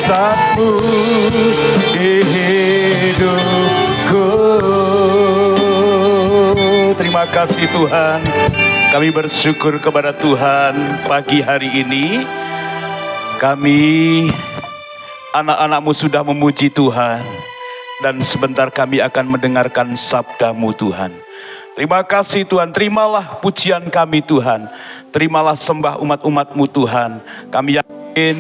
mujizat-Mu di hidupku. Terima kasih Tuhan. Kami bersyukur kepada Tuhan pagi hari ini. Kami anak-anak-Mu sudah memuji Tuhan. Dan sebentar kami akan mendengarkan sabda-Mu Tuhan. Terima kasih Tuhan, terimalah pujian kami Tuhan. Terimalah sembah umat-umat-Mu Tuhan. Kami yakin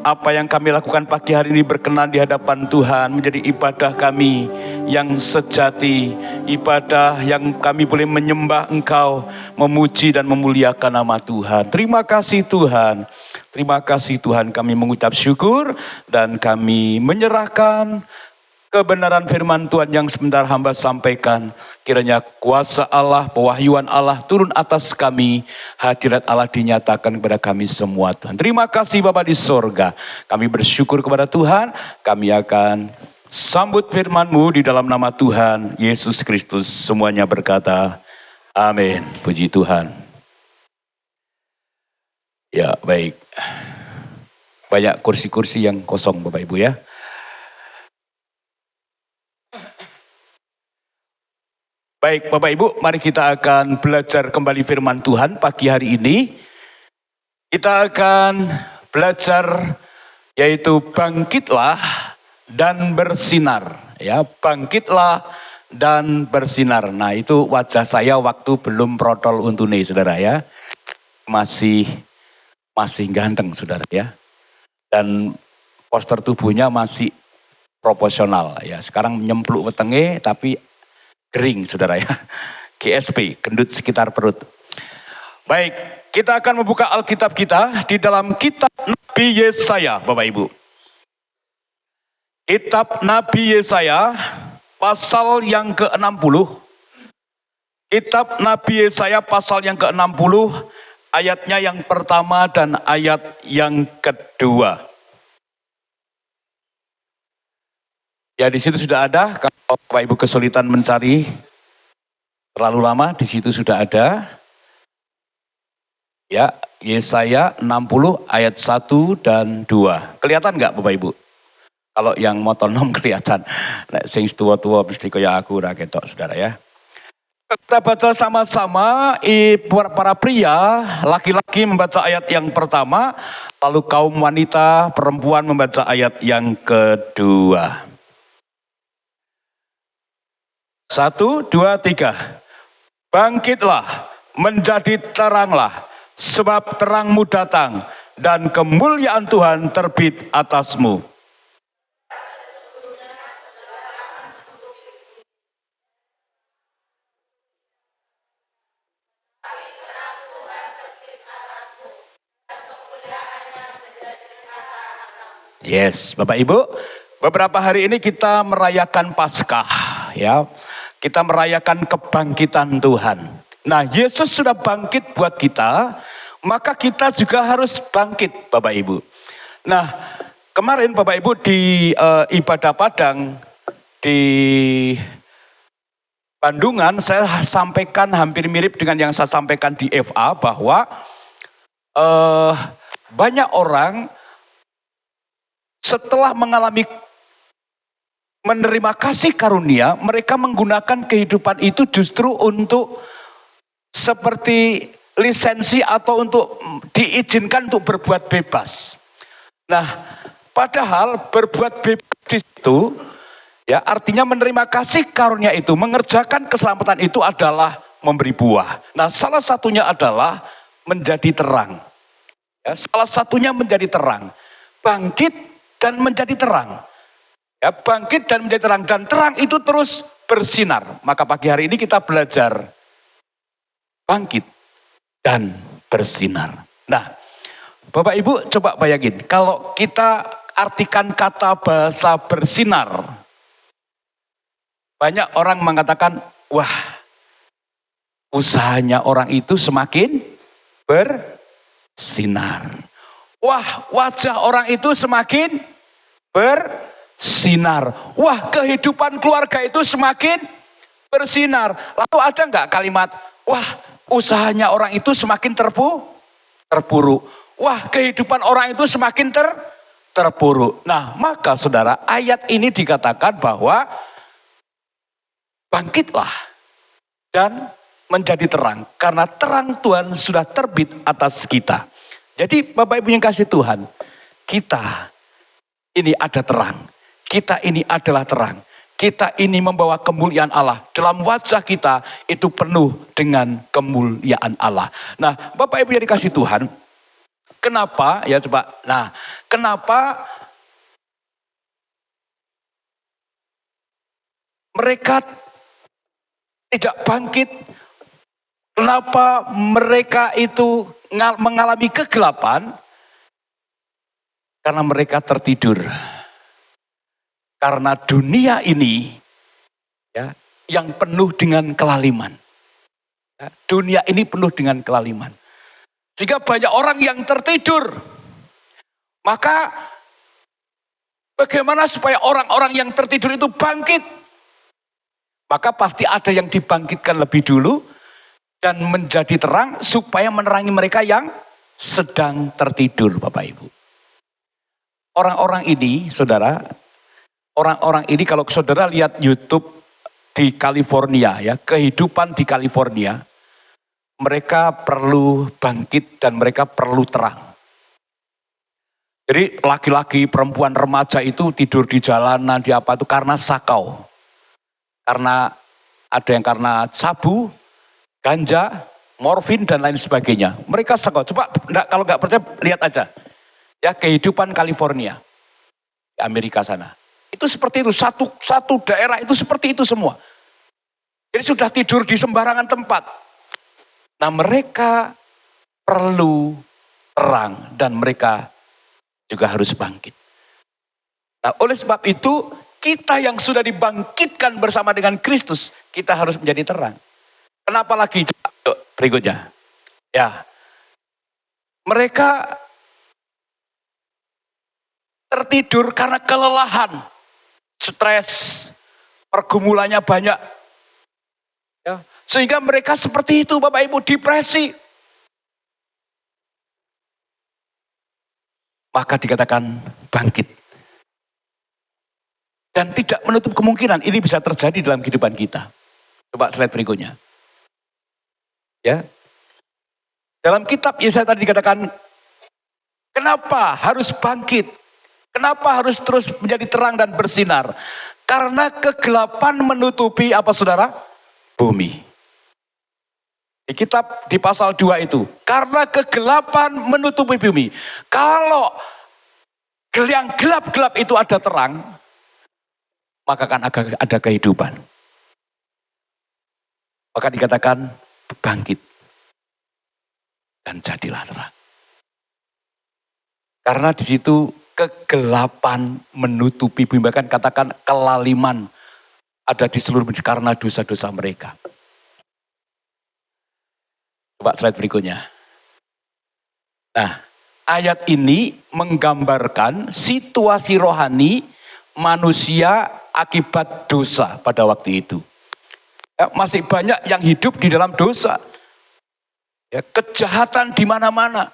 apa yang kami lakukan pagi hari ini berkenan di hadapan Tuhan. Menjadi ibadah kami yang sejati. Ibadah yang kami boleh menyembah Engkau, memuji dan memuliakan nama Tuhan. Terima kasih Tuhan. Terima kasih Tuhan, kami mengucap syukur dan kami menyerahkan kebenaran firman Tuhan yang sebentar hamba sampaikan. Kiranya kuasa Allah, pewahyuan Allah turun atas kami. Hadirat Allah dinyatakan kepada kami semua Tuhan. Terima kasih Bapa di sorga. Kami bersyukur kepada Tuhan. Kami akan sambut firman-Mu di dalam nama Tuhan Yesus Kristus. Semuanya berkata amin. Puji Tuhan. Ya baik. Banyak kursi-kursi yang kosong Bapak Ibu ya. Baik Bapak Ibu, mari kita akan belajar kembali firman Tuhan pagi hari ini. Kita akan belajar yaitu bangkitlah dan bersinar. Ya, bangkitlah dan bersinar. Nah itu wajah saya waktu belum protol untune saudara ya. Masih ganteng saudara ya. Dan poster tubuhnya masih proporsional ya. Sekarang nyempluk wetenge tapi kering saudara ya. GSP, gendut sekitar perut. Baik, kita akan membuka Alkitab kita di dalam kitab Nabi Yesaya Bapak Ibu. Kitab Nabi Yesaya pasal yang ke-60. Kitab Nabi Yesaya pasal yang ke-60 ayatnya yang pertama dan ayat yang kedua. Ya di situ sudah ada. Kalau Bapak Ibu kesulitan mencari terlalu lama, di situ sudah ada. Ya, Yesaya 60 ayat 1 dan 2. Kelihatan nggak Bapak Ibu? Kalau yang motonom kelihatan. Nek sing tua-tua mesti kaya aku ora ketok saudara ya. Kita baca sama-sama, para pria, laki-laki membaca ayat yang pertama, lalu kaum wanita, perempuan membaca ayat yang kedua. 1, 2, 3. Bangkitlah, menjadi teranglah, sebab terangmu datang, dan kemuliaan Tuhan terbit atasmu. Yes, Bapak Ibu, beberapa hari ini kita merayakan Paskah, ya. Kita merayakan kebangkitan Tuhan. Nah, Yesus sudah bangkit buat kita, maka kita juga harus bangkit, Bapak Ibu. Nah, kemarin Bapak Ibu di ibadah Padang di Bandungan, saya sampaikan hampir mirip dengan yang saya sampaikan di FA bahwa banyak orang setelah menerima kasih karunia, mereka menggunakan kehidupan itu justru untuk seperti lisensi atau untuk diizinkan untuk berbuat bebas. Nah, padahal berbuat bebas di situ, ya artinya menerima kasih karunia itu, mengerjakan keselamatan itu adalah memberi buah. Nah, salah satunya adalah menjadi terang. Ya, salah satunya menjadi terang, bangkit dan menjadi terang. Ya, bangkit dan menjadi terang, dan terang itu terus bersinar. Maka pagi hari ini kita belajar bangkit dan bersinar. Nah, Bapak Ibu coba bayangin, kalau kita artikan kata bahasa bersinar, banyak orang mengatakan, wah, usahanya orang itu semakin bersinar. Wah, wajah orang itu semakin bersinar. Wah, kehidupan keluarga itu semakin bersinar. Lalu ada nggak kalimat, wah, usahanya orang itu semakin terpuruk. Wah, kehidupan orang itu semakin terpuruk. Nah, maka saudara, ayat ini dikatakan bahwa bangkitlah dan menjadi terang, karena terang Tuhan sudah terbit atas kita. Jadi Bapak Ibu yang kasih Tuhan, kita ini ada terang, kita ini adalah terang, kita ini membawa kemuliaan Allah. Dalam wajah kita itu penuh dengan kemuliaan Allah. Nah, Bapak Ibu yang dikasih Tuhan, kenapa ya coba, nah kenapa mereka tidak bangkit? Kenapa mereka itu mengalami kegelapan? Karena mereka tertidur. Karena dunia ini ya, yang penuh dengan kelaliman. Ya, dunia ini penuh dengan kelaliman. Sehingga banyak orang yang tertidur. Maka bagaimana supaya orang-orang yang tertidur itu bangkit? Maka pasti ada yang dibangkitkan lebih dulu dan menjadi terang supaya menerangi mereka yang sedang tertidur, Bapak Ibu. Orang-orang ini, saudara, orang-orang ini kalau saudara lihat YouTube di California, ya, kehidupan di California, mereka perlu bangkit dan mereka perlu terang. Jadi laki-laki, perempuan, remaja itu tidur di jalanan, di apa itu karena sakau. Karena ada yang karena sabu, ganja, morfin dan lain sebagainya. Mereka sakau. Coba kalau nggak percaya lihat aja. Ya, kehidupan California di Amerika sana. Itu seperti itu, satu daerah itu seperti itu semua. Jadi sudah tidur di sembarangan tempat. Nah, mereka perlu terang dan mereka juga harus bangkit. Nah, oleh sebab itu kita yang sudah dibangkitkan bersama dengan Kristus, kita harus menjadi terang. Kenapa lagi? Berikutnya. Ya. Mereka tertidur karena kelelahan, stres, pergumulannya banyak. Ya. Sehingga mereka seperti itu, Bapak Ibu, depresi. Maka dikatakan bangkit. Dan tidak menutup kemungkinan ini bisa terjadi dalam kehidupan kita. Coba slide berikutnya. Ya. Dalam kitab Yesaya tadi dikatakan, kenapa harus bangkit? Kenapa harus terus menjadi terang dan bersinar? Karena kegelapan menutupi apa saudara? Bumi. Di kitab di pasal 2 itu. Karena kegelapan menutupi bumi. Kalau yang gelap-gelap itu ada terang, maka akan ada kehidupan. Maka dikatakan bangkit. Dan jadilah terang. Karena di situ kegelapan menutupi bumi, bahkan katakan kelaliman ada di seluruh bumi karena dosa-dosa mereka. Coba slide berikutnya. Nah, ayat ini menggambarkan situasi rohani manusia akibat dosa pada waktu itu. Ya, masih banyak yang hidup di dalam dosa. Ya, kejahatan di mana-mana.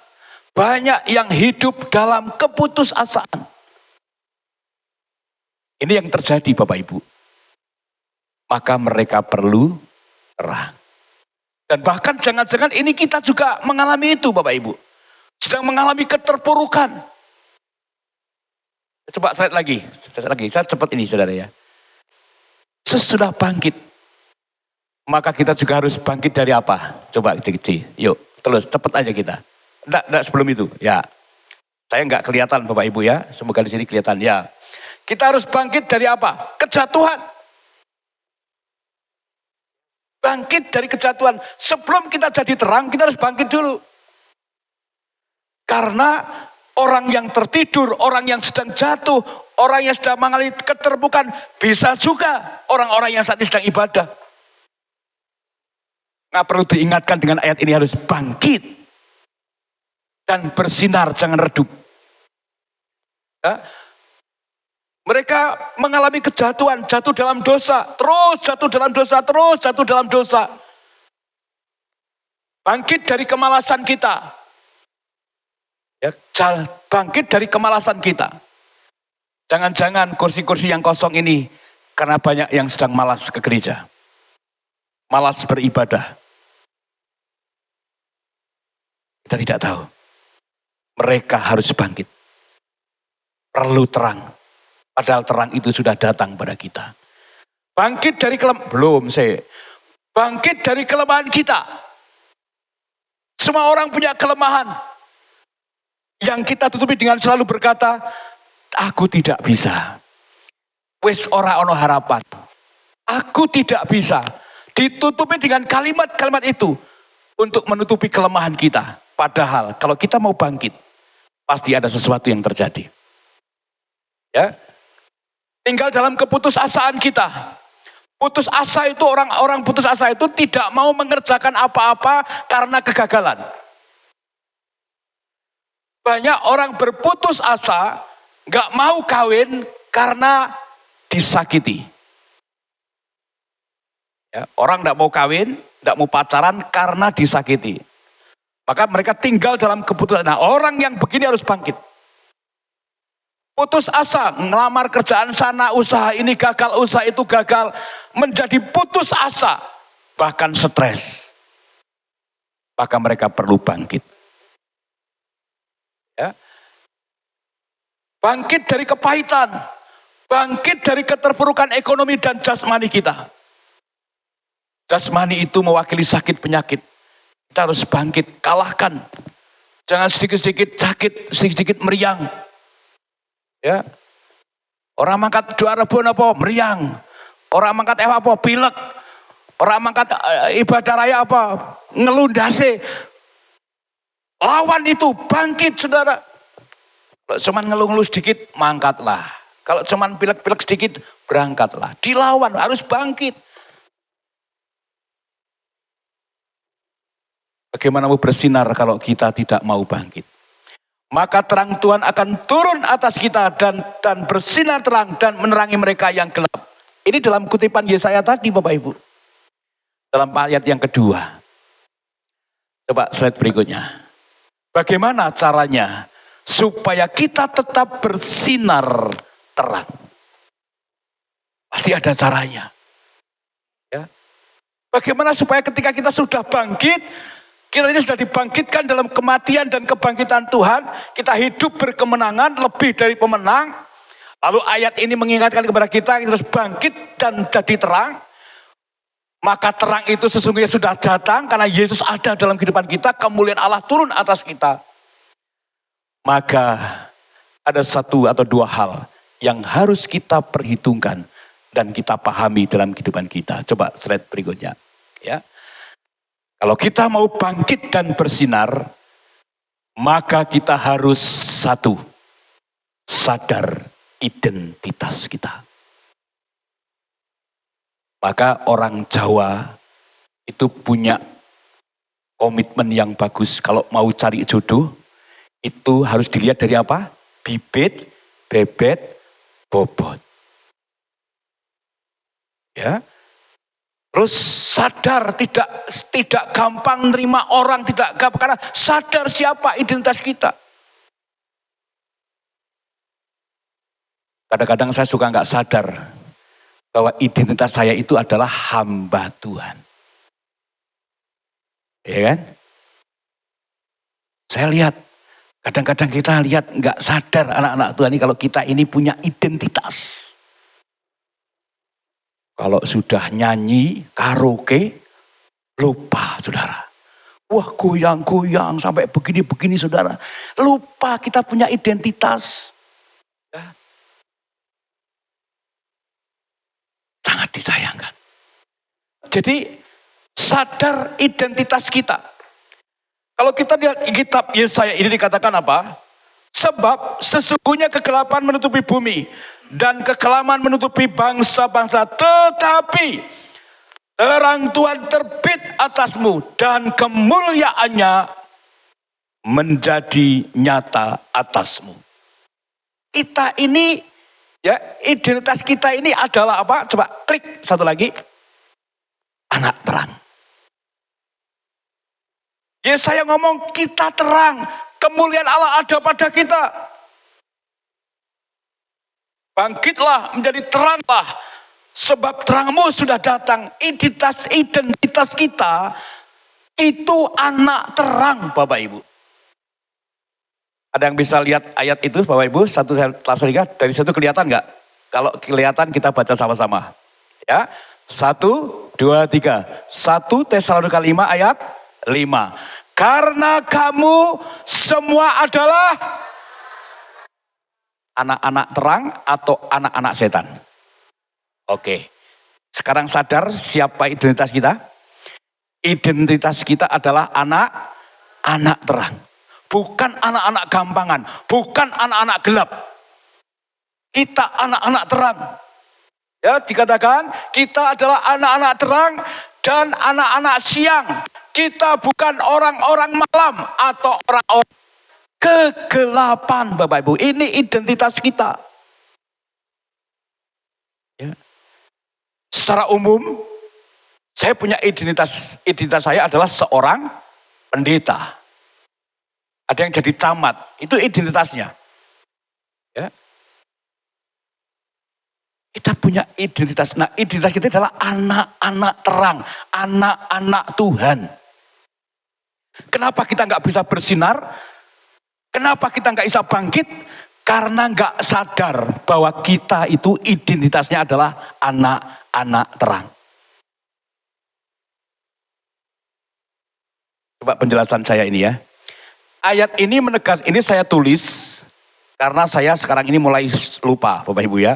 Banyak yang hidup dalam keputusasaan. Ini yang terjadi Bapak Ibu. Maka mereka perlu terang. Dan bahkan jangan-jangan ini kita juga mengalami itu Bapak Ibu. Sedang mengalami keterpurukan. Coba slide lagi. Saya cepat ini saudara ya. Sesudah bangkit. Maka kita juga harus bangkit dari apa? Coba yuk terus cepat aja kita. Enggak sebelum itu, ya. Saya enggak kelihatan Bapak Ibu ya, semoga di sini kelihatan ya. Kita harus bangkit dari apa? Kejatuhan. Bangkit dari kejatuhan. Sebelum kita jadi terang, kita harus bangkit dulu. Karena orang yang tertidur, orang yang sedang jatuh, orang yang sedang mengalami keterpurukan, bisa juga orang-orang yang saat ini sedang ibadah. Nggak perlu diingatkan dengan ayat ini harus bangkit. Dan bersinar, jangan redup. Ya. Mereka mengalami kejatuhan, jatuh dalam dosa, terus jatuh dalam dosa, terus jatuh dalam dosa. Bangkit dari kemalasan kita. Ya, bangkit dari kemalasan kita. Jangan-jangan kursi-kursi yang kosong ini karena banyak yang sedang malas ke gereja. Malas beribadah. Kita tidak tahu. Mereka harus bangkit. Perlu terang. Padahal terang itu sudah datang pada kita. Bangkit dari Bangkit dari kelemahan kita. Semua orang punya kelemahan. Yang kita tutupi dengan selalu berkata, aku tidak bisa. Wis ora ono harapan. Aku tidak bisa. Ditutupi dengan kalimat-kalimat itu untuk menutupi kelemahan kita. Padahal kalau kita mau bangkit, pasti ada sesuatu yang terjadi. Ya. Tinggal dalam keputusasaan kita. Putus asa itu, orang-orang putus asa itu tidak mau mengerjakan apa-apa karena kegagalan. Banyak orang berputus asa, gak mau kawin karena disakiti. Ya, orang gak mau kawin, gak mau pacaran karena disakiti. Maka mereka tinggal dalam keputusan. Nah, orang yang begini harus bangkit. Putus asa, ngelamar kerjaan sana, usaha ini gagal, usaha itu gagal. Menjadi putus asa, bahkan stres. Maka mereka perlu bangkit. Ya. Bangkit dari kepahitan. Bangkit dari keterpurukan ekonomi dan jasmani kita. Jasmani itu mewakili sakit penyakit. Kita harus bangkit, kalahkan. Jangan sedikit-sedikit sakit, sedikit-sedikit meriang. Ya, orang mangkat 2000 apa meriang, orang mangkat apa pilek, orang mangkat ibadah raya apa ngelundase. Lawan itu, bangkit saudara. Kalau cuman ngeluh-ngeluh sedikit, mangkatlah. Kalau cuman pilek-pilek sedikit, berangkatlah. Dilawan, harus bangkit. Bagaimana mau bersinar kalau kita tidak mau bangkit? Maka terang Tuhan akan turun atas kita dan bersinar terang dan menerangi mereka yang gelap. Ini dalam kutipan Yesaya tadi Bapak Ibu. Dalam ayat yang kedua. Coba slide berikutnya. Bagaimana caranya supaya kita tetap bersinar terang? Pasti ada caranya. Ya. Bagaimana supaya ketika kita sudah bangkit, kita ini sudah dibangkitkan dalam kematian dan kebangkitan Tuhan. Kita hidup berkemenangan, lebih dari pemenang. Lalu ayat ini mengingatkan kepada kita harus bangkit dan jadi terang. Maka terang itu sesungguhnya sudah datang karena Yesus ada dalam kehidupan kita. Kemuliaan Allah turun atas kita. Maka ada satu atau dua hal yang harus kita perhitungkan dan kita pahami dalam kehidupan kita. Coba slide berikutnya. Ya. Kalau kita mau bangkit dan bersinar, maka kita harus satu, sadar identitas kita. Maka orang Jawa itu punya komitmen yang bagus. Kalau mau cari jodoh, itu harus dilihat dari apa? Bibit, bebet, bobot. Ya. Terus sadar, tidak gampang nerima orang, tidak gampang karena sadar siapa identitas kita. Kadang-kadang saya suka nggak sadar bahwa identitas saya itu adalah hamba Tuhan. Ya kan? Saya lihat, kadang-kadang kita lihat nggak sadar anak-anak Tuhan ini kalau kita ini punya identitas. Kalau sudah nyanyi, karaoke, lupa saudara. Wah goyang-goyang sampai begini-begini saudara. Lupa kita punya identitas. Ya. Sangat disayangkan. Jadi sadar identitas kita. Kalau kita lihat kitab Yesaya ini dikatakan apa? Sebab sesungguhnya kegelapan menutupi bumi dan kekelaman menutupi bangsa-bangsa, tetapi terang Tuhan terbit atasmu dan kemuliaannya menjadi nyata atasmu. Kita ini, ya, identitas kita ini adalah apa? Coba klik satu lagi, anak terang. Yesaya ngomong kita terang, kemuliaan Allah ada pada kita. Bangkitlah menjadi teranglah, sebab terangmu sudah datang. Identitas kita itu anak terang, Bapak Ibu. Ada yang bisa lihat ayat itu, Bapak Ibu? Dari situ kelihatan nggak? Kalau kelihatan kita baca sama-sama. Ya, 1, 2, 3. 1 Tesalonika 5 ayat 5. Karena kamu semua adalah anak-anak terang atau anak-anak setan. Oke. Sekarang sadar siapa identitas kita? Identitas kita adalah anak-anak terang. Bukan anak-anak gampangan. Bukan anak-anak gelap. Kita anak-anak terang. Ya, dikatakan kita adalah anak-anak terang dan anak-anak siang. Kita bukan orang-orang malam atau orang-orang kegelapan, Bapak Ibu. Ini identitas kita. Ya. Secara umum, saya punya identitas saya adalah seorang pendeta. Ada yang jadi camat, itu identitasnya. Ya. Kita punya identitas. Nah, identitas kita adalah anak-anak terang, anak-anak Tuhan. Kenapa kita nggak bisa bersinar? Kenapa kita nggak bisa bangkit? Karena nggak sadar bahwa kita itu identitasnya adalah anak-anak terang. Coba penjelasan saya ini ya. Ayat ini ini saya tulis karena saya sekarang ini mulai lupa, Bapak Ibu ya.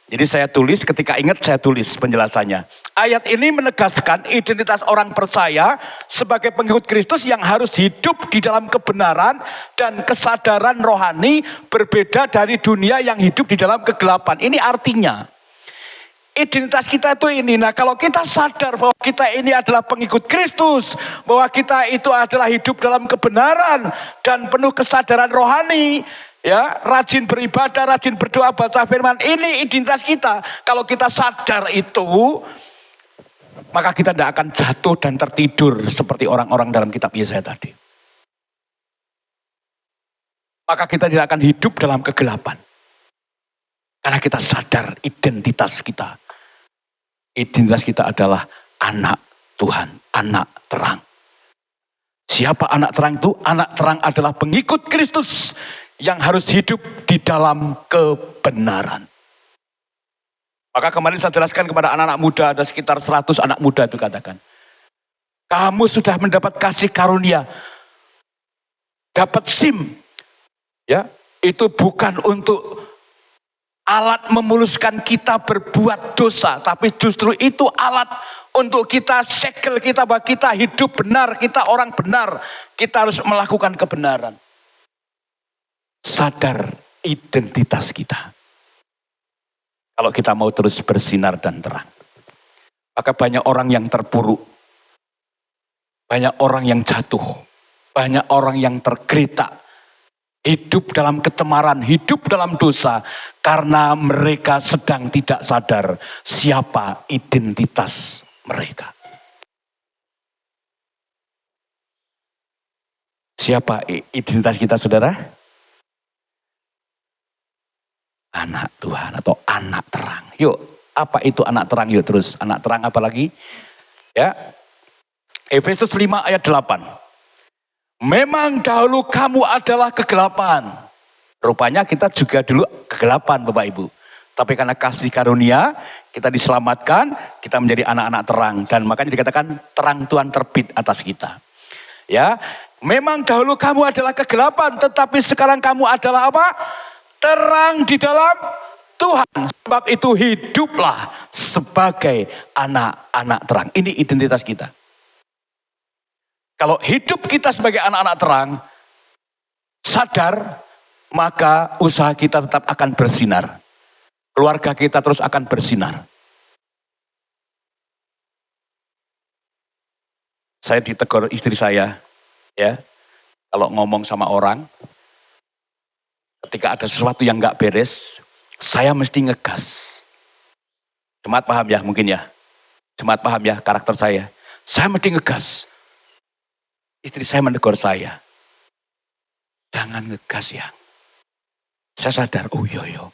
Jadi saya tulis, ketika ingat saya tulis penjelasannya. Ayat ini menegaskan identitas orang percaya sebagai pengikut Kristus yang harus hidup di dalam kebenaran dan kesadaran rohani berbeda dari dunia yang hidup di dalam kegelapan. Ini artinya identitas kita itu ini. Nah, kalau kita sadar bahwa kita ini adalah pengikut Kristus, bahwa kita itu adalah hidup dalam kebenaran dan penuh kesadaran rohani, ya, rajin beribadah, rajin berdoa, baca firman, ini identitas kita. Kalau kita sadar itu, maka kita tidak akan jatuh dan tertidur seperti orang-orang dalam kitab Yesaya tadi. Maka kita tidak akan hidup dalam kegelapan. Karena kita sadar identitas kita. Identitas kita adalah anak Tuhan, anak terang. Siapa anak terang itu? Anak terang adalah pengikut Kristus yang harus hidup di dalam kebenaran. Maka kemarin saya jelaskan kepada anak-anak muda, ada sekitar 100 anak muda itu katakan. Kamu sudah mendapat kasih karunia, dapat SIM. Ya, itu bukan untuk alat memuluskan kita berbuat dosa, tapi justru itu alat untuk kita segel kita, bahwa kita hidup benar, kita orang benar, kita harus melakukan kebenaran. Sadar identitas kita. Kalau kita mau terus bersinar dan terang. Maka banyak orang yang terpuruk. Banyak orang yang jatuh. Banyak orang yang tergeletak. Hidup dalam kecemaran, hidup dalam dosa. Karena mereka sedang tidak sadar siapa identitas mereka. Siapa identitas kita, saudara? Anak Tuhan atau anak terang. Yuk, apa itu anak terang? Yuk terus, anak terang apa lagi? Ya, Efesus 5 ayat 8. Memang dahulu kamu adalah kegelapan. Rupanya kita juga dulu kegelapan, Bapak Ibu. Tapi karena kasih karunia, kita diselamatkan, kita menjadi anak-anak terang. Dan makanya dikatakan terang Tuhan terbit atas kita. Ya, memang dahulu kamu adalah kegelapan, tetapi sekarang kamu adalah apa? Terang di dalam Tuhan. Sebab itu hiduplah sebagai anak-anak terang. Ini identitas kita. Kalau hidup kita sebagai anak-anak terang, sadar, maka usaha kita tetap akan bersinar. Keluarga kita terus akan bersinar. Saya ditegur istri saya, ya, kalau ngomong sama orang, ketika ada sesuatu yang nggak beres, saya mesti ngegas. Jemaat paham ya mungkin ya? Jemaat paham ya karakter saya? Saya mesti ngegas. Istri saya menegur saya. Jangan ngegas ya. Saya sadar, oh iya.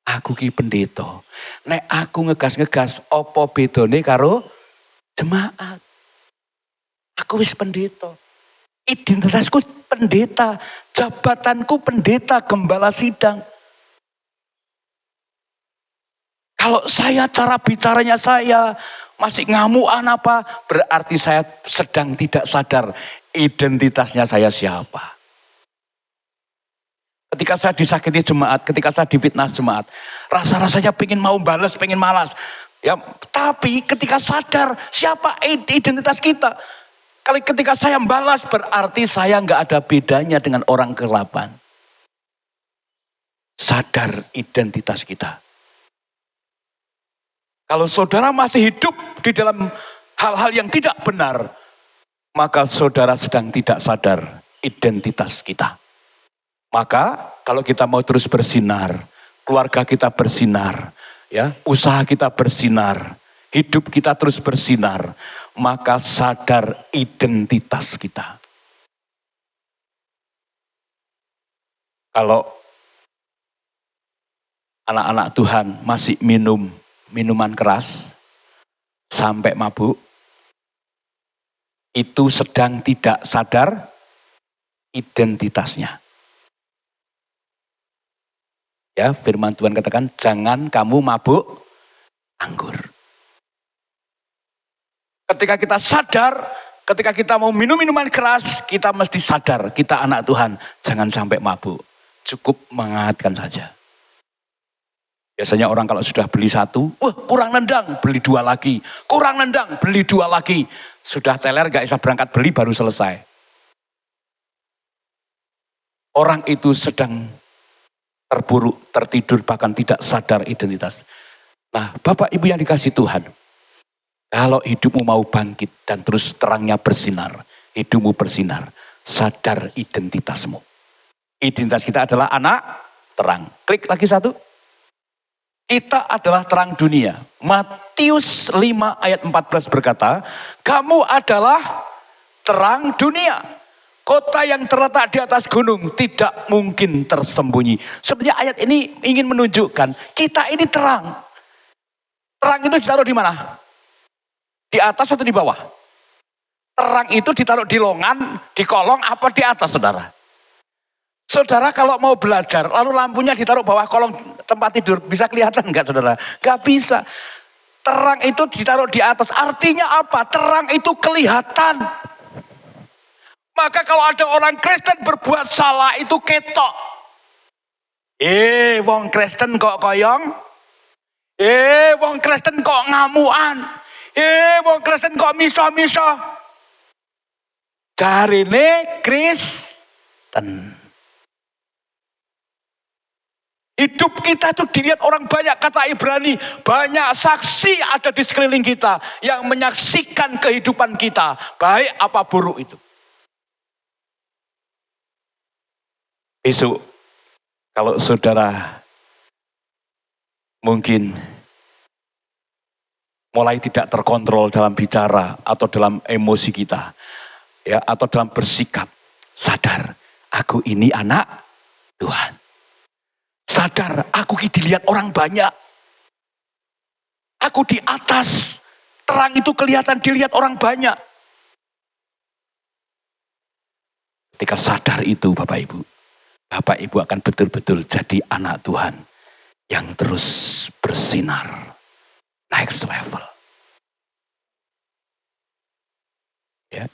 Aku ki pendeta. Nek aku ngegas-ngegas, apa bedane karo jemaat? Aku wis pendeta. Identitasku pendeta, jabatanku pendeta, gembala sidang. Kalau saya cara bicaranya saya masih ngamuan apa, berarti saya sedang tidak sadar identitasnya saya siapa. Ketika saya disakiti jemaat, ketika saya difitnah jemaat, rasa-rasanya pengen mau balas, pengen malas. Ya, tapi ketika sadar siapa identitas kita, ketika saya balas berarti saya nggak ada bedanya dengan orang ke-8. Sadar identitas kita. Kalau saudara masih hidup di dalam hal-hal yang tidak benar, maka saudara sedang tidak sadar identitas kita. Maka kalau kita mau terus bersinar, keluarga kita bersinar, ya, usaha kita bersinar, hidup kita terus bersinar, maka sadar identitas kita. Kalau anak-anak Tuhan masih minum minuman keras sampai mabuk, itu sedang tidak sadar identitasnya. Ya, firman Tuhan katakan, jangan kamu mabuk anggur. Ketika kita sadar, ketika kita mau minum minuman keras, kita mesti sadar, kita anak Tuhan, jangan sampai mabuk. Cukup mengingatkan saja. Biasanya orang kalau sudah beli satu, wah kurang nendang, beli 2 lagi. Kurang nendang, beli 2 lagi. Sudah teler, gak bisa berangkat beli, baru selesai. Orang itu sedang terpuruk, tertidur, bahkan tidak sadar identitas. Nah, Bapak Ibu yang dikasih Tuhan, kalau hidupmu mau bangkit dan terus terangnya bersinar, hidupmu bersinar, sadar identitasmu. Identitas kita adalah anak terang. Klik lagi 1. Kita adalah terang dunia. Matius 5 ayat 14 berkata, kamu adalah terang dunia. Kota yang terletak di atas gunung tidak mungkin tersembunyi. Sebenarnya ayat ini ingin menunjukkan kita ini terang. Terang itu ditaruh di mana? Di atas atau di bawah? Terang itu ditaruh di longan, di kolong, apa di atas, saudara? Saudara kalau mau belajar, lalu lampunya ditaruh bawah kolong tempat tidur, bisa kelihatan nggak, saudara? Nggak bisa. Terang itu ditaruh di atas. Artinya apa? Terang itu kelihatan. Maka kalau ada orang Kristen berbuat salah itu ketok. Wong Kristen kok koyong. Wong Kristen kok ngamuan. Wong Kristen kok miso-miso. Jarine Kristen. Hidup kita itu dilihat orang banyak, kata Ibrani. Banyak saksi ada di sekeliling kita yang menyaksikan kehidupan kita. Baik apa buruk itu. Besok, kalau saudara mungkin mulai tidak terkontrol dalam bicara atau dalam emosi kita, ya, atau dalam bersikap, sadar, aku ini anak Tuhan. Sadar, aku dilihat orang banyak. Aku di atas, terang itu kelihatan dilihat orang banyak. Ketika sadar itu Bapak Ibu, Bapak Ibu akan betul-betul jadi anak Tuhan yang terus bersinar. Next level. Ya.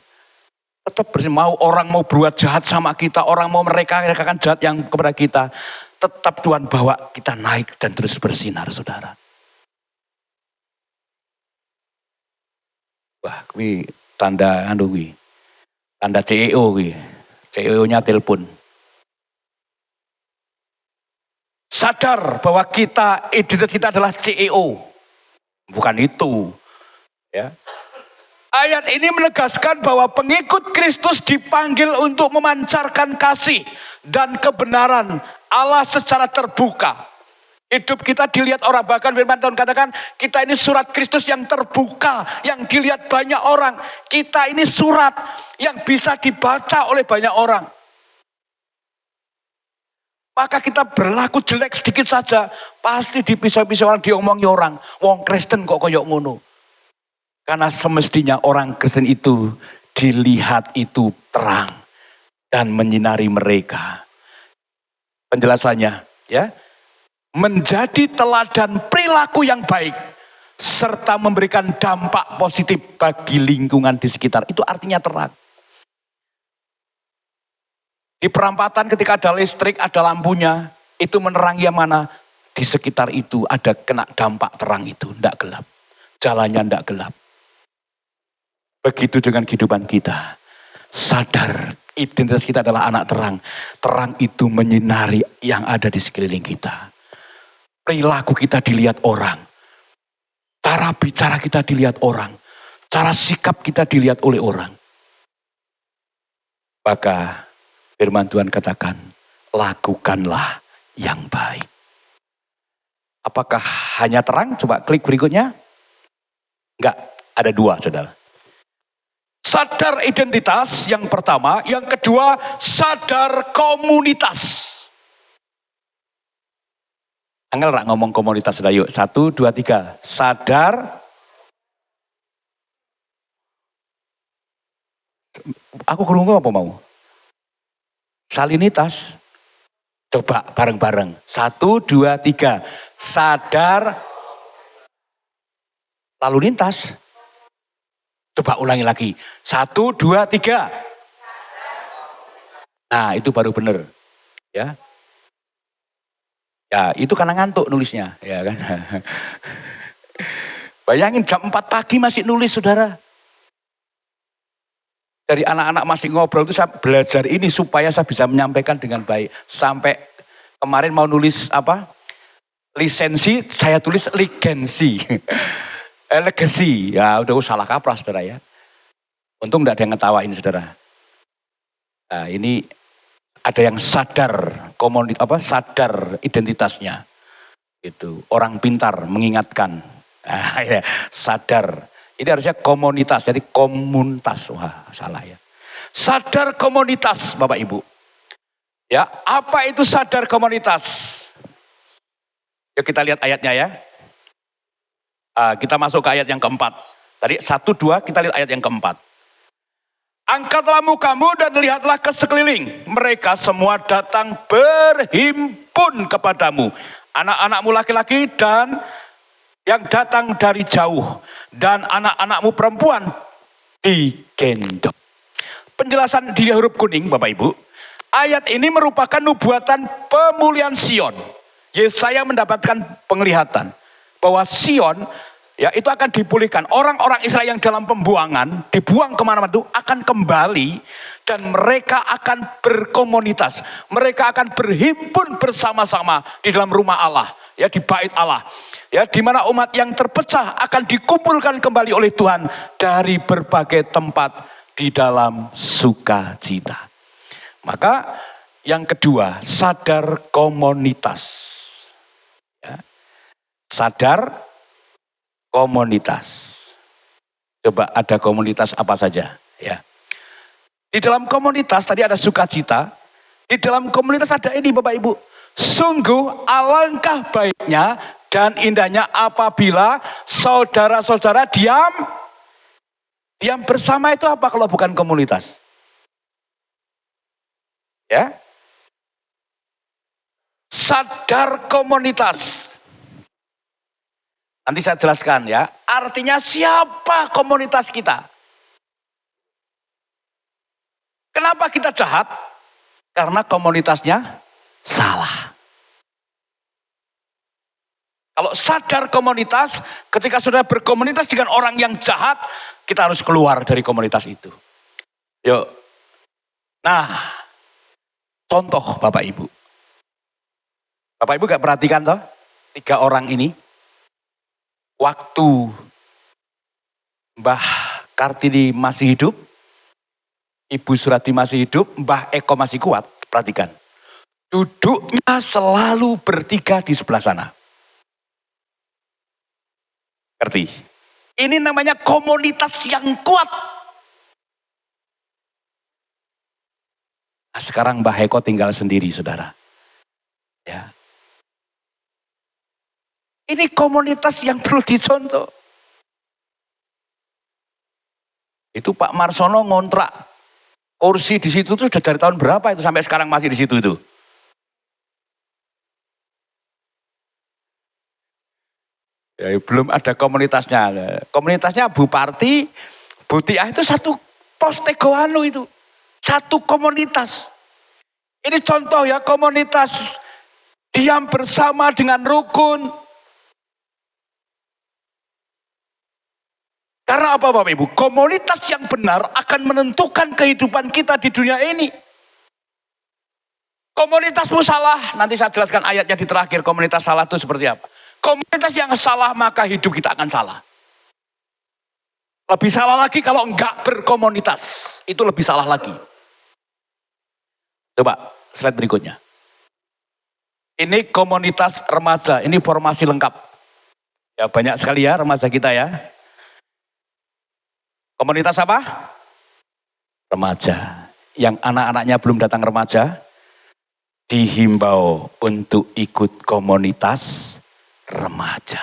Tetap bersinar. Orang mau berbuat jahat sama kita, orang mau mereka-rekakan jahat yang kepada kita, tetap Tuhan bawa kita naik dan terus bersinar, saudara. Wah, ini tanda tanda CEO ini. CEO-nya telepon. Sadar bahwa identitas kita adalah CEO. Bukan itu. Ya. Ayat ini menegaskan bahwa pengikut Kristus dipanggil untuk memancarkan kasih dan kebenaran Allah secara terbuka. Hidup kita dilihat orang, bahkan firman Tuhan katakan kita ini surat Kristus yang terbuka, yang dilihat banyak orang. Kita ini surat yang bisa dibaca oleh banyak orang. Maka kita berlaku jelek sedikit saja, pasti dipisah-pisah orang, diomongi orang. Wong Kristen kok koyok ngono. Karena semestinya orang Kristen itu dilihat itu terang dan menyinari mereka. Penjelasannya, ya, menjadi teladan perilaku yang baik serta memberikan dampak positif bagi lingkungan di sekitar. Itu artinya terang. Di perampatan ketika ada listrik, ada lampunya, itu menerangi yang mana? Di sekitar itu ada kena dampak terang itu, tidak gelap. Jalannya tidak gelap. Begitu dengan kehidupan kita. Sadar identitas kita adalah anak terang. Terang itu menyinari yang ada di sekeliling kita. Perilaku kita dilihat orang. Cara bicara kita dilihat orang. Cara sikap kita dilihat oleh orang. Maka firman Tuhan katakan, lakukanlah yang baik. Apakah hanya terang? Coba klik berikutnya. Enggak, ada dua saudara. Sadar identitas yang pertama, yang kedua sadar komunitas. Angel rak ngomong komunitas sudah, yuk 1, 2, 3. Sadar. Aku kurung apa mau? Salinitas. Coba bareng-bareng. 1, 2, 3. Sadar. Lalu lintas. Coba ulangi lagi. 1, 2, 3. Nah, itu baru benar. Ya. Ya, itu karena ngantuk nulisnya, ya kan. Bayangin jam 4 pagi masih nulis, saudara. Dari anak-anak masih ngobrol itu saya belajar ini supaya saya bisa menyampaikan dengan baik. Sampai kemarin mau nulis apa? Lisensi, saya tulis ligensi. Legacy. Ya udah salah kaprah saudara ya. Untung enggak ada yang ngetawain saudara. Nah, ini ada yang sadar sadar identitasnya. Itu orang pintar mengingatkan. Nah, ya, sadar. Ini harusnya komunitas, jadi komunitas. Wah, salah ya. Sadar komunitas, Bapak Ibu. Ya, apa itu sadar komunitas? Yuk kita lihat ayatnya ya. Kita masuk ke ayat yang keempat. Tadi 1, 2, kita lihat ayat yang keempat. Angkatlah mukamu dan lihatlah ke sekeliling. Mereka semua datang berhimpun kepadamu. Anak-anakmu laki-laki dan yang datang dari jauh. Dan anak-anakmu perempuan digendong. Penjelasan di huruf kuning Bapak Ibu. Ayat ini merupakan nubuatan pemulihan Sion. Yesaya mendapatkan penglihatan bahwa Sion ya itu akan dipulihkan. Orang-orang Israel yang dalam pembuangan, dibuang kemana-mana itu akan kembali. Dan mereka akan berkomunitas. Mereka akan berhimpun bersama-sama di dalam rumah Allah. Ya di bait Allah. Ya di mana umat yang terpecah akan dikumpulkan kembali oleh Tuhan. Dari berbagai tempat di dalam sukacita. Maka yang kedua, sadar komunitas. Ya. Sadar komunitas. Coba ada komunitas apa saja ya. Di dalam komunitas tadi ada sukacita. Di dalam komunitas ada ini Bapak Ibu. Sungguh alangkah baiknya dan indahnya apabila saudara-saudara diam bersama. Itu apa kalau bukan komunitas? Ya. Sadar komunitas. Nanti saya jelaskan ya. Artinya siapa komunitas kita? Kenapa kita jahat? Karena komunitasnya salah. Kalau sadar komunitas, ketika sudah berkomunitas dengan orang yang jahat, kita harus keluar dari komunitas itu. Yuk. Nah, contoh Bapak Ibu. Bapak Ibu gak perhatikan toh? 3 orang ini. Waktu Mbah Kartini masih hidup, Ibu Surati masih hidup, Mbah Eko masih kuat. Perhatikan. Duduknya selalu bertiga di sebelah sana. Ngerti? Ini namanya komunitas yang kuat. Nah, sekarang Mbah Eko tinggal sendiri, saudara. Ya. Ini komunitas yang perlu dicontoh. Itu Pak Marsono ngontrak kursi di situ tuh sudah dari tahun berapa itu sampai sekarang masih di situ itu. Ya, belum ada komunitasnya. Komunitasnya Bu Parti, Bu Tiah itu satu pos Tegoanu itu. Satu komunitas. Ini contoh ya komunitas diam bersama dengan rukun. Karena apa Bapak Ibu? Komunitas yang benar akan menentukan kehidupan kita di dunia ini. Komunitasmu salah, nanti saya jelaskan ayatnya di terakhir. Komunitas salah itu seperti apa? Komunitas yang salah maka hidup kita akan salah. Lebih salah lagi kalau enggak berkomunitas. Itu lebih salah lagi. Coba slide berikutnya. Ini komunitas remaja, ini formasi lengkap. Ya banyak sekali ya remaja kita ya. Komunitas apa? Remaja. Yang anak-anaknya belum datang remaja, dihimbau untuk ikut komunitas remaja.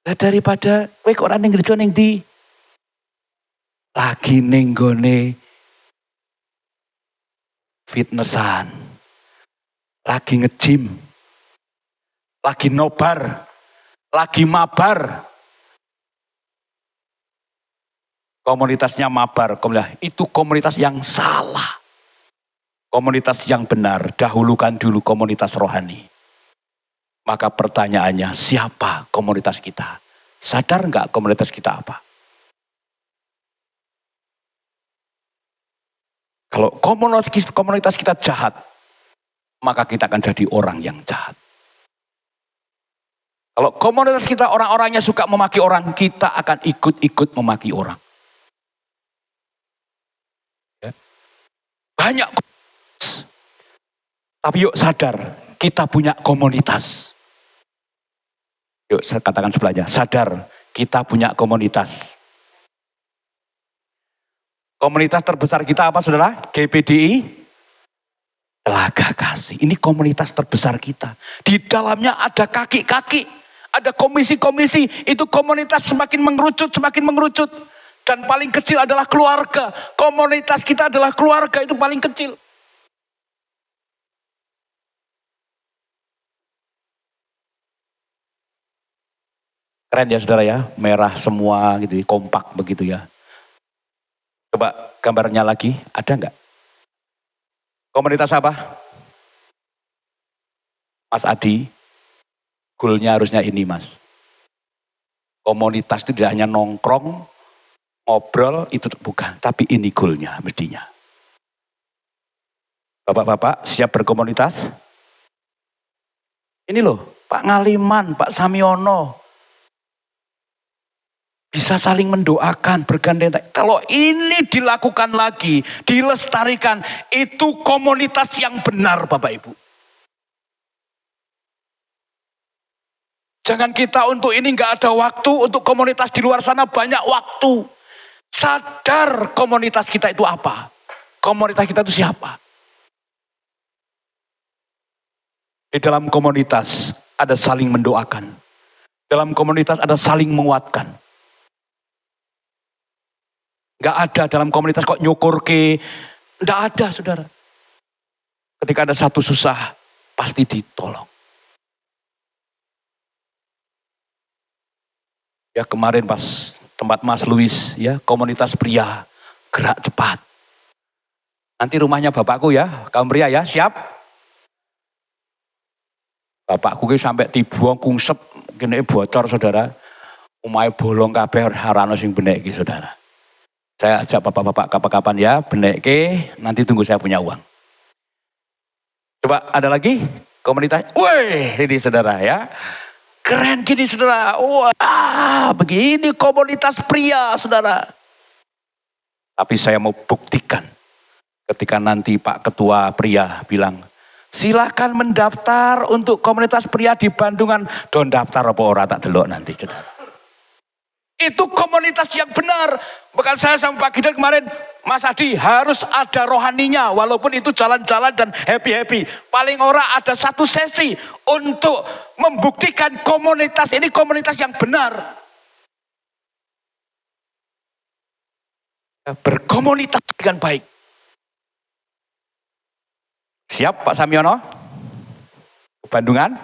Nah, daripada kowe kok ora ning gereja ning ndi? Lagi ning gone fitnessan. Lagi nge-gym. Lagi nobar. Lagi mabar. Komunitasnya mabar, itu komunitas yang salah. Komunitas yang benar, dahulukan dulu komunitas rohani. Maka pertanyaannya, siapa komunitas kita? Sadar nggak komunitas kita apa? Kalau komunitas kita jahat, maka kita akan jadi orang yang jahat. Kalau komunitas kita orang-orangnya suka memaki orang, kita akan ikut-ikut memaki orang. Banyak komunitas. Tapi yuk sadar, kita punya komunitas. Yuk saya katakan sebelahnya, sadar kita punya komunitas. Komunitas terbesar kita apa saudara? GPDI Telaga Kasih. Ini komunitas terbesar kita. Di dalamnya ada kaki-kaki, ada komisi-komisi. Itu komunitas semakin mengerucut. Dan paling kecil adalah keluarga. Komunitas kita adalah keluarga, itu paling kecil. Keren ya saudara ya, merah semua gitu, kompak begitu ya. Coba gambarnya lagi, ada nggak? Komunitas apa? Mas Adi, goalnya harusnya ini mas. Komunitas itu tidak hanya nongkrong, ngobrol itu bukan, tapi ini goalnya mestinya. Bapak-bapak siap berkomunitas? Ini loh, Pak Ngaliman, Pak Samiono. Bisa saling mendoakan, bergandeng. Kalau ini dilakukan lagi, dilestarikan, itu komunitas yang benar Bapak Ibu. Jangan kita untuk ini nggak ada waktu, untuk komunitas di luar sana banyak waktu. Sadar komunitas kita itu apa? Komunitas kita itu siapa? Di dalam komunitas ada saling mendoakan. Dalam komunitas ada saling menguatkan. Gak ada dalam komunitas kok nyukur ke. Gak ada saudara. Ketika ada satu susah, pasti ditolong. Ya kemarin pas tempat Mas Luis ya, komunitas pria gerak cepat. Nanti rumahnya bapakku ya, kaum pria ya, siap? Bapakku ki sampai tibuang kungsep kene bocor saudara. Omahe bolong kabeh ora ono sing benekke saudara. Saya ajak bapak-bapak kapan-kapan ya, benekke, nanti tunggu saya punya uang. Coba ada lagi komunitas. Wih, ini saudara ya. Keren gini saudara. Wah, begini komunitas pria saudara. Tapi saya mau buktikan. Ketika nanti Pak Ketua Pria bilang, silakan mendaftar untuk komunitas pria di Bandungan. Don daftar apa ora tak delok nanti saudara. Itu komunitas yang benar. Bahkan saya sama Pak Gideon kemarin, Mas Adi harus ada rohaninya. Walaupun itu jalan-jalan dan happy-happy. Paling ora ada satu sesi untuk membuktikan komunitas ini komunitas yang benar. Berkomunitas dengan baik. Siap Pak Samyono? Bandungan?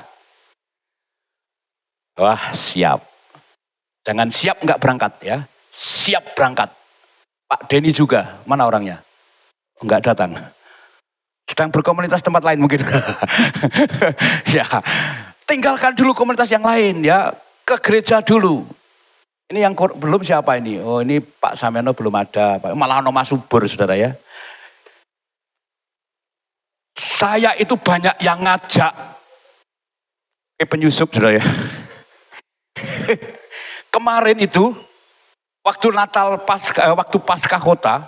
Wah siap. Jangan siap nggak berangkat ya. Siap berangkat. Pak Denny juga, mana orangnya? Nggak datang. Sedang berkomunitas tempat lain mungkin. Ya, tinggalkan dulu komunitas yang lain ya. Ke gereja dulu. Ini yang belum siapa ini? Oh ini Pak Samyono belum ada. Malah ono Mas Subur saudara ya. Saya itu banyak yang ngajak. Penyusup saudara ya. Kemarin itu waktu Natal waktu Paskah Kota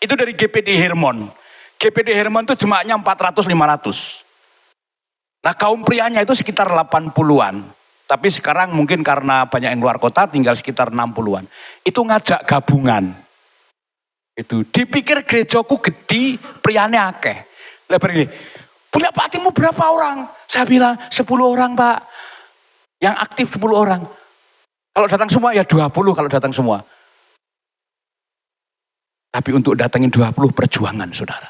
itu dari GPD Hermon. GPD Hermon itu jemaatnya 400-500. Nah kaum prianya itu sekitar 80-an. Tapi sekarang mungkin karena banyak yang luar kota tinggal sekitar 60-an. Itu ngajak gabungan. Itu dipikir gerejaku gede, priane akeh. Lebar ini, punya Pak Timu berapa orang? Saya bilang 10 orang Pak. Yang aktif 10 orang. Kalau datang semua ya 20 kalau datang semua. Tapi untuk datangin 20 perjuangan saudara.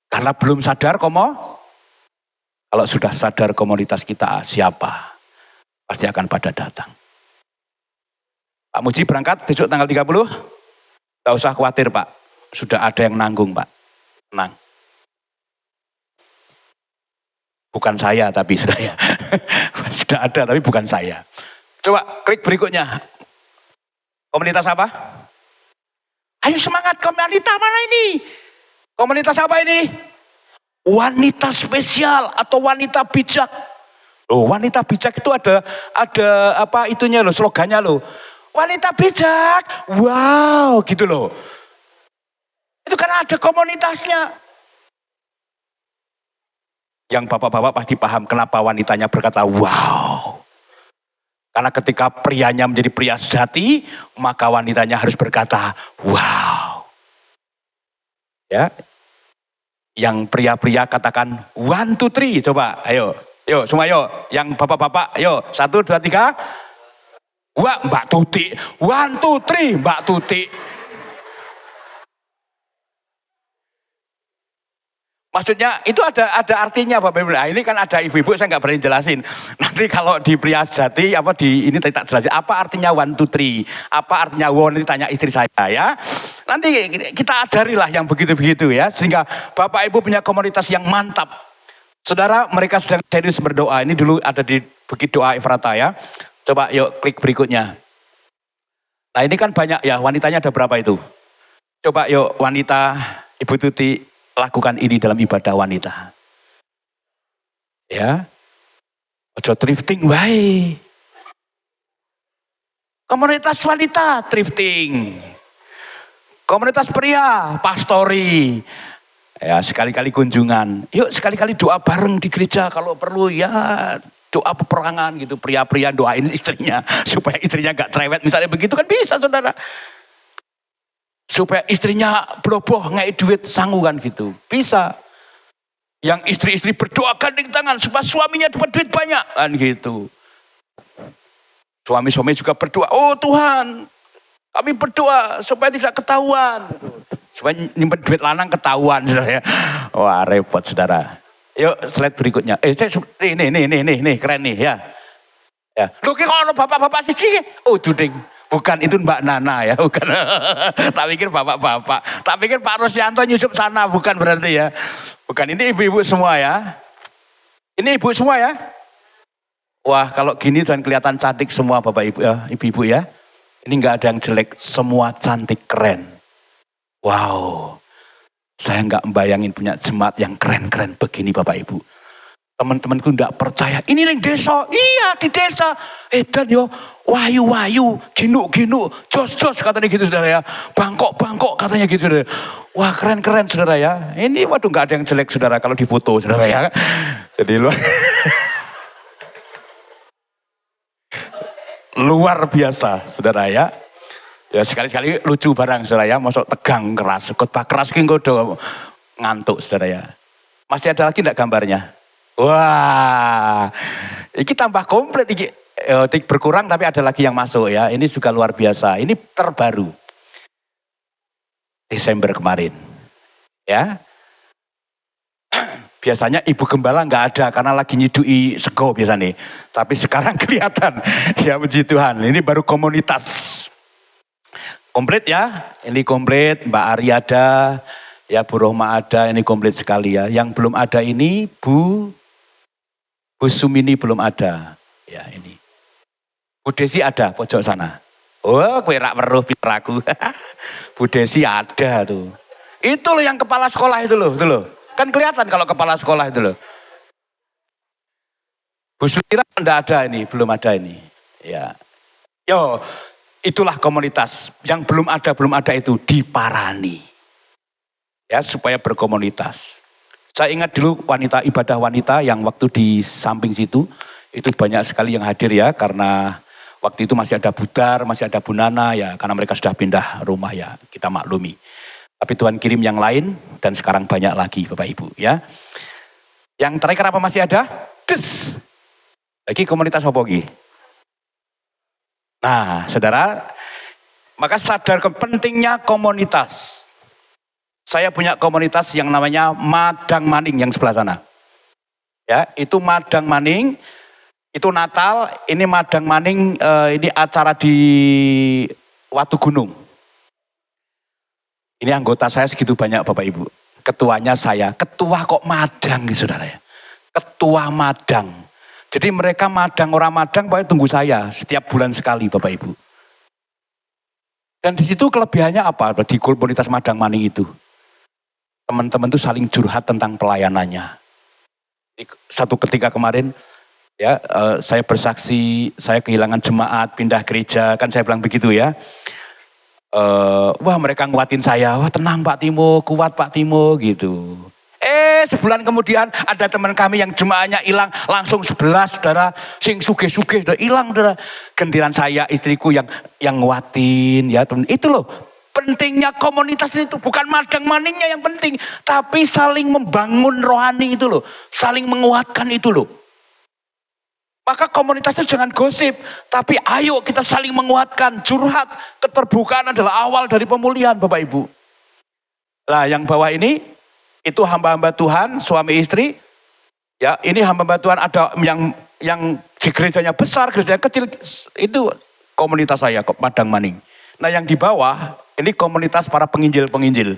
Karena belum sadar kalau sudah sadar komunitas kita siapa, pasti akan pada datang. Pak Muji berangkat besok tanggal 30? Gak usah khawatir Pak, sudah ada yang nanggung Pak, tenang. Bukan saya tapi sudah ya. Sudah ada tapi bukan saya. Coba klik berikutnya. Komunitas apa? Ayo semangat komunitas mana ini? Komunitas apa ini? Wanita spesial atau wanita bijak. Loh, wanita bijak itu ada apa itunya loh, slogannya loh. Wanita bijak. Wow, gitu loh. Itu karena ada komunitasnya. Yang bapak-bapak pasti paham kenapa wanitanya berkata wow. Karena ketika prianya menjadi pria sejati, maka wanitanya harus berkata wow. Ya. Yang pria-pria katakan 1, 2, 3. Coba ayo. Yuk semua yuk. Yang bapak-bapak yuk. 1, 2, 3. Wah Mbak Tuti. 1, 2, 3 Mbak Tuti. Maksudnya itu ada artinya Bapak Ibu. Nah, ini kan ada ibu-ibu saya nggak berani jelasin. Nanti kalau di pria sejati apa di ini tak jelasin apa artinya 1, 2, 3. Apa artinya wow, ini tanya istri saya ya. Nanti kita ajarilah yang begitu-begitu ya sehingga Bapak Ibu punya komunitas yang mantap. Saudara mereka sedang serius berdoa. Ini dulu ada di Bukit Doa Efrata ya. Coba yuk klik berikutnya. Nah ini kan banyak ya wanitanya ada berapa itu? Coba yuk wanita Ibu Tuti lakukan ini dalam ibadah wanita. Ya. Ojo thrifting wae. Komunitas wanita thrifting. Komunitas pria pastori. Ya, sekali-kali kunjungan. Yuk sekali-kali doa bareng di gereja kalau perlu ya. Doa peperangan gitu. Pria-pria doain istrinya supaya istrinya gak cerewet. Misalnya begitu kan bisa saudara. Supaya istrinya beroboh ngai duit sanggukan gitu. Bisa. Yang istri-istri berdoa gandeng tangan supaya suaminya dapat duit banyak. Kan gitu. Suami-suami juga berdoa. Oh Tuhan, kami berdoa supaya tidak ketahuan. Supaya nyimpen duit lanang ketahuan. Saudara. Wah repot saudara. Yuk slide berikutnya. Nih keren nih ya. Ya. Loh kalau bapak-bapak sih. Oh duding. Bukan itu Mbak Nana ya, bukan. Tak pikir bapak-bapak. Tak pikir Pak Rosyanto nyusup sana, bukan berarti ya. Bukan, ini ibu-ibu semua ya. Ini ibu semua ya. Wah kalau gini dan kelihatan cantik semua bapak ibu ya, ibu-ibu ya. Ini nggak ada yang jelek, semua cantik keren. Wow, saya nggak membayangin punya jemaat yang keren-keren begini bapak ibu. Teman-temanku enggak percaya. Ini yang desa. Iya di desa. Dan yo wayu-wayu. Ginu-ginu. Jos-jos katanya gitu saudara ya. Bangkok-bangkok katanya gitu saudara. Wah keren-keren saudara ya. Ini waduh enggak ada yang jelek saudara kalau difoto saudara ya. Jadi luar. luar biasa, saudara ya. Ya sekali-sekali lucu barang, saudara ya. Masuk tegang keras, khotbah keras ki udah ngantuk, saudara ya. Masih ada lagi enggak gambarnya? Wah, ini tambah komplit ini. Berkurang tapi ada lagi yang masuk ya. Ini juga luar biasa. Ini terbaru. Desember kemarin. Ya. Biasanya ibu gembala nggak ada karena lagi nyidui sego biasanya. Tapi sekarang kelihatan. Ya puji Tuhan. Ini baru komunitas. Komplit ya. Ini komplit. Mbak Ari ada. Ya Bu Rohma ada. Ini komplit sekali ya. Yang belum ada ini Bu Sumini belum ada. Ya ini. Bu Desi ada pojok sana. Oh kue rak weruh piraku. Bu Desi ada tuh. Itu loh yang kepala sekolah itu loh. Kan kelihatan kalau kepala sekolah itu loh. Bu Suira enggak ada ini, belum ada ini. Ya. Yo, itulah komunitas. Yang belum ada itu diparani. Ya, supaya berkomunitas. Saya ingat dulu ibadah wanita yang waktu di samping situ, itu banyak sekali yang hadir ya, karena waktu itu masih ada Budar, masih ada Bu Nana ya, karena mereka sudah pindah rumah ya, kita maklumi. Tapi Tuhan kirim yang lain dan sekarang banyak lagi Bapak Ibu ya. Yang terakhir apa masih ada? Des. Lagi komunitas apa lagi? Nah saudara, maka sadar pentingnya komunitas. Saya punya komunitas yang namanya Madang Maning yang sebelah sana. Ya, itu Madang Maning, itu Natal, ini Madang Maning, ini acara di Watu Gunung. Ini anggota saya segitu banyak Bapak Ibu. Ketuanya saya. Ketua kok madang nih saudara ya. Ketua madang. Jadi mereka madang, orang madang pokoknya tunggu saya. Setiap bulan sekali Bapak Ibu. Dan di situ kelebihannya apa? Di komunitas Madang Maning itu. Teman-teman itu saling curhat tentang pelayanannya. Satu ketika kemarin ya saya bersaksi, saya kehilangan jemaat, pindah gereja. Kan saya bilang begitu ya. Wah mereka nguatin saya, wah tenang Pak Timo, kuat Pak Timo gitu. Sebulan kemudian ada teman kami yang jemaahnya hilang, langsung 11 saudara, sing suge-suge udah hilang saudara. Gentiran saya, istriku yang nguatin ya teman. Itu loh, pentingnya komunitas itu bukan madang maningnya yang penting, tapi saling membangun rohani itu loh, saling menguatkan itu loh. Maka komunitas itu jangan gosip, tapi ayo kita saling menguatkan, curhat, keterbukaan adalah awal dari pemulihan Bapak Ibu. Nah yang bawah ini, itu hamba-hamba Tuhan, suami istri. Ya ini hamba-hamba Tuhan ada yang di gerejanya besar, gerejanya kecil, itu komunitas saya, Madang Maning. Nah yang di bawah, ini komunitas para penginjil-penginjil,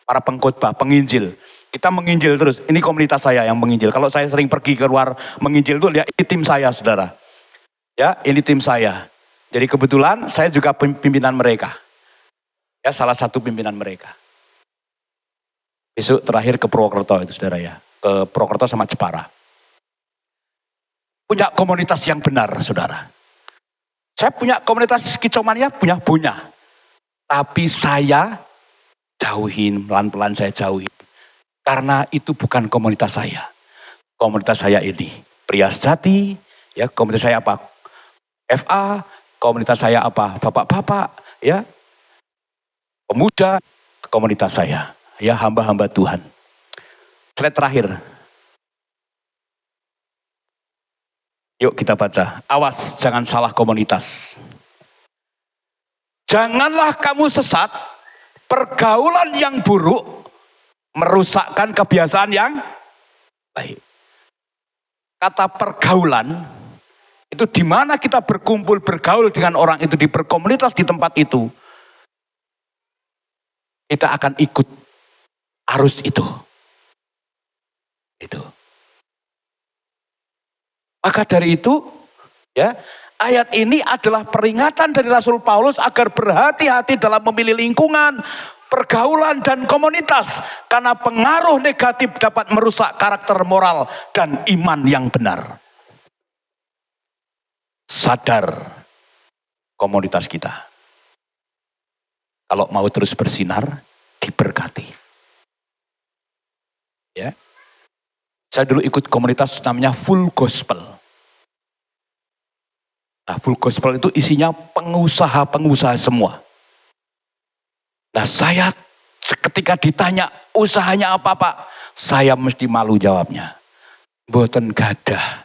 para pengkhotbah, penginjil. Kita menginjil terus, ini komunitas saya yang menginjil. Kalau saya sering pergi keluar menginjil itu, ya ini tim saya saudara. Ya ini tim saya. Jadi kebetulan saya juga pimpinan mereka. Ya salah satu pimpinan mereka. Besok terakhir ke Purwokerto itu saudara ya. Ke Purwokerto sama Jepara. Punya komunitas yang benar saudara. Saya punya komunitas skizomania, punya. Tapi saya jauhin, pelan-pelan saya jauhin. Karena itu bukan komunitas saya. Komunitas saya ini pria sejati, ya komunitas saya apa? FA, komunitas saya apa? Bapak-bapak, ya. Pemuda, komunitas saya, ya hamba-hamba Tuhan. Slide terakhir. Yuk kita baca. Awas jangan salah komunitas. Janganlah kamu sesat, pergaulan yang buruk merusakkan kebiasaan yang baik. Kata pergaulan itu di mana kita berkumpul bergaul dengan orang itu di berkomunitas di tempat itu, kita akan ikut arus itu. Maka dari itu, ya ayat ini adalah peringatan dari Rasul Paulus agar berhati-hati dalam memilih lingkungan, pergaulan dan komunitas, karena pengaruh negatif dapat merusak karakter moral dan iman yang benar. Sadar komunitas kita. Kalau mau terus bersinar, diberkati. Ya. Saya dulu ikut komunitas namanya Full Gospel. Nah, full gospel itu isinya pengusaha-pengusaha semua. Nah, saya ketika ditanya usahanya apa Pak, saya mesti malu jawabnya. Mboten gadah.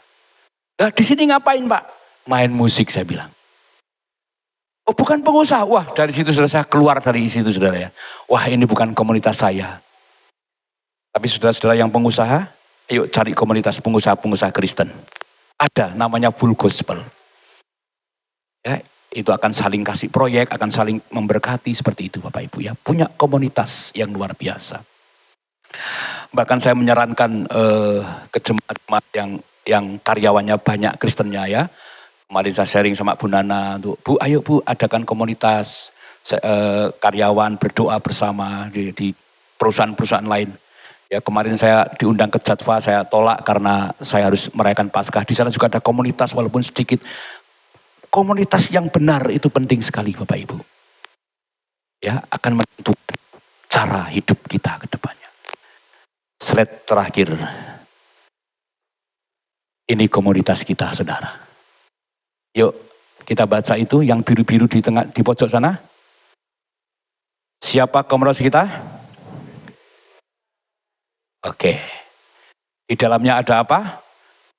Nah, di sini ngapain Pak? Main musik, saya bilang. Oh, bukan pengusaha. Wah, dari situ saudara, saya keluar dari situ saudara ya. Wah, ini bukan komunitas saya. Tapi saudara-saudara yang pengusaha, ayo cari komunitas pengusaha-pengusaha Kristen. Ada, namanya full gospel. Ya, itu akan saling kasih proyek, akan saling memberkati seperti itu Bapak Ibu ya. Punya komunitas yang luar biasa. Bahkan saya menyarankan ke jemaat-jemaat yang karyawannya banyak Kristennya ya. Kemarin saya sharing sama Bu Nana, untuk Bu, ayo Bu adakan komunitas karyawan berdoa bersama di perusahaan-perusahaan lain. Ya, kemarin saya diundang ke Jatva, saya tolak karena saya harus merayakan Paskah. Di sana juga ada komunitas walaupun sedikit. Komunitas yang benar itu penting sekali Bapak Ibu. Ya, akan menentukan cara hidup kita ke depannya. Slide terakhir. Ini komunitas kita, saudara. Yuk, kita baca itu yang biru-biru di tengah, di pojok sana. Siapa komunitas kita? Oke. Di dalamnya ada apa?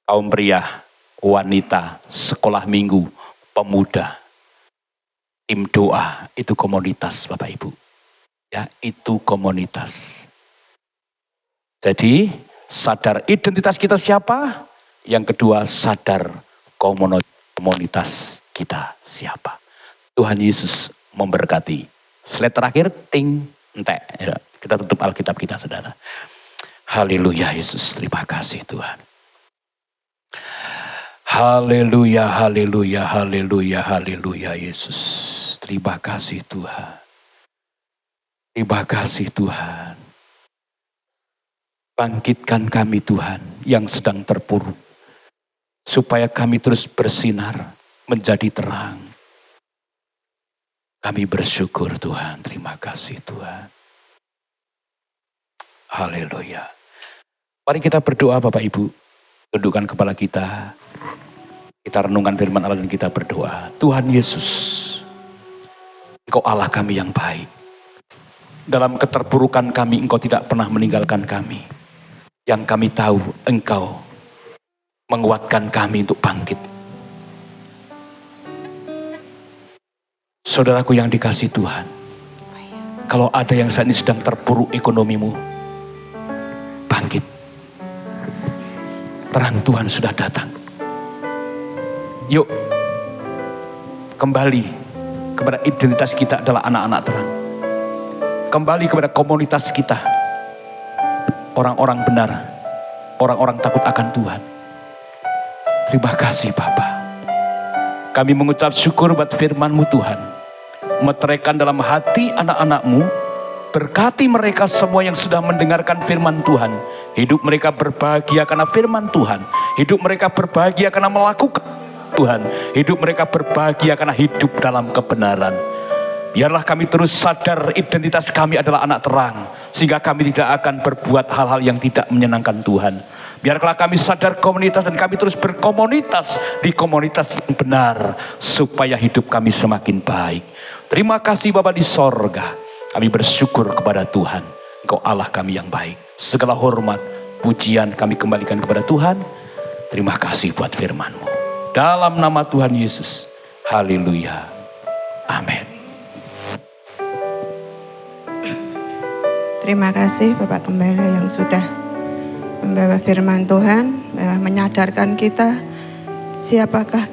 Kaum pria, wanita, sekolah minggu, pemuda, tim doa, itu komunitas Bapak Ibu. Ya, itu komunitas. Jadi, sadar identitas kita siapa? Yang kedua, sadar komunitas kita siapa. Tuhan Yesus memberkati. Slide terakhir, ting, entek. Ya, kita tutup Alkitab kita, saudara. Haleluya Yesus, terima kasih Tuhan. Haleluya, haleluya, haleluya, haleluya Yesus. Terima kasih Tuhan. Terima kasih Tuhan. Bangkitkan kami Tuhan yang sedang terpuruk. Supaya kami terus bersinar menjadi terang. Kami bersyukur Tuhan, terima kasih Tuhan. Haleluya. Mari kita berdoa Bapak Ibu. Tundukkan kepala kita. Kita renungkan firman Allah dan kita berdoa. Tuhan Yesus, Engkau Allah kami yang baik. Dalam keterpurukan kami, Engkau tidak pernah meninggalkan kami. Yang kami tahu, Engkau menguatkan kami untuk bangkit. Saudaraku yang dikasih Tuhan, kalau ada yang saat ini sedang terpuruk ekonomimu, bangkit. Terang Tuhan sudah datang. Yuk, kembali kepada identitas kita adalah anak-anak terang. Kembali kepada komunitas kita. Orang-orang benar, orang-orang takut akan Tuhan. Terima kasih Bapa. Kami mengucap syukur buat firman-Mu Tuhan. Meteraikan dalam hati anak-anak-Mu. Berkati mereka semua yang sudah mendengarkan firman Tuhan. Hidup mereka berbahagia karena firman Tuhan. Hidup mereka berbahagia karena melakukan Tuhan. Hidup mereka berbahagia karena hidup dalam kebenaran. Biarlah kami terus sadar identitas kami adalah anak terang. Sehingga kami tidak akan berbuat hal-hal yang tidak menyenangkan Tuhan. Biarlah kami sadar komunitas dan kami terus berkomunitas di komunitas yang benar. Supaya hidup kami semakin baik. Terima kasih Bapa di sorga. Kami bersyukur kepada Tuhan. Engkau Allah kami yang baik. Segala hormat, pujian kami kembalikan kepada Tuhan. Terima kasih buat firman-Mu. Dalam nama Tuhan Yesus. Haleluya. Amin. Terima kasih Bapak Gembala yang sudah membawa firman Tuhan, menyadarkan kita siapakah